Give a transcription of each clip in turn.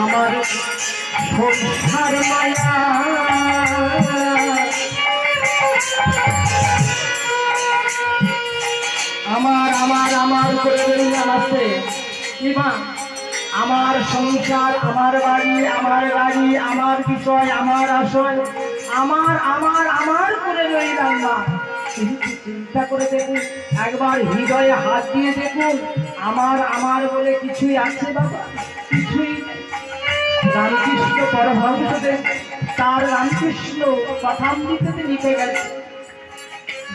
আমার সংসার মায়া আমার আমার আমার করে জানাচ্ছে কিবা আমার সংসার আমার বাড়ি আমার গাড়ি আমার বিষয় আমার আশয় আমার আমার আমার করে রইলাম না। চিন্তা করে দেখুন, একবার হৃদয়ে হাত দিয়ে দেখুন, আমার আমার বলে কিছুই আছে বাবা? কিছুই নেই। রামকৃষ্ণ পরমহংসদেব তার রামকৃষ্ণ কথামৃততে লিখে গেছে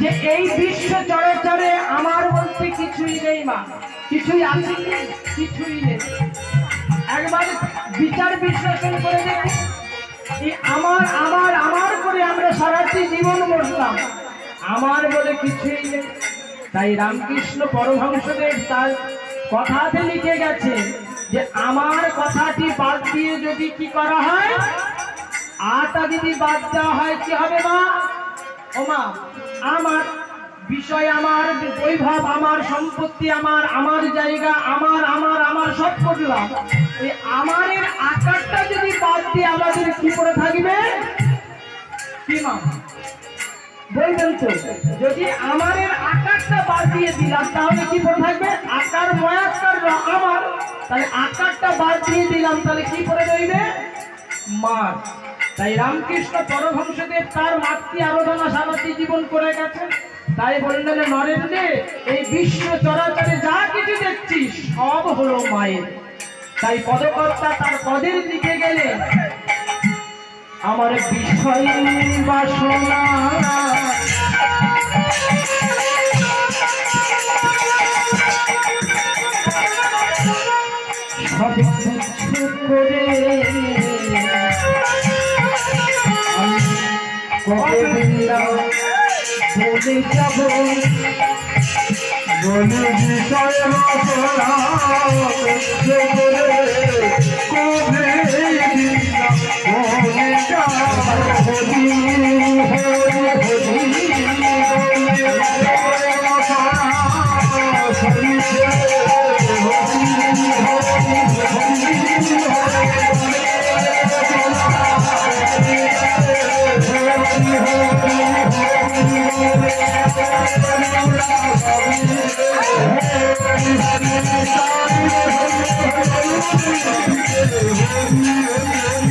যে এই বিশ্ব চরাচরে আমার বলতে কিছুই নেই মা। কিছুই আছে কি? কিছুই নেই। একবার বিচার বিশ্লেষণ করে দেখুন, এই আমার আমার আমার করে আমরা সারাটি জীবন বসলাম, আমার বলে কিছুই নেই। তাই রামকৃষ্ণ পরমহংসদেব তার কথাতে লিখে গেছে যে আমার কথাটি বাদ দিয়ে যদি কি করা হয়, আটা যদি বাদ দেওয়া হয় কি হবে মা? ও মা, আমার বিষয় আমার, বৈভব আমার, সম্পত্তি আমার, আমার জায়গা আমার, আমার আমার সব করলাম, এই আমারের আকারটা যদি বাদ দিয়ে আমাদের কি করে থাকবে? কি মা বলবেন তো? যদি আমারের আকারটা বাদ দিয়ে দিলাম তাহলে কি করে থাকবে? আকার ময়াকার আমার, তাহলে আকারটা বাদ দিয়ে দিলাম তাহলে কি করে রইবে? মার। তাই রামকৃষ্ণ পরমহংসদেব তার মাতৃ আরাধনা সারাটি জীবন করে গেছেন। তাই বললেন, নরেন্দ্রে এই বিশ্ব চরাচরে যা কিছু দেখছিস সব হলো মায়ের। তাই পদকর্তা তার পদের দিকে গেলে আমার বিষয় বাসনা সব কিছু করে বলে যাব, বলে বিষয় বাসনা কবে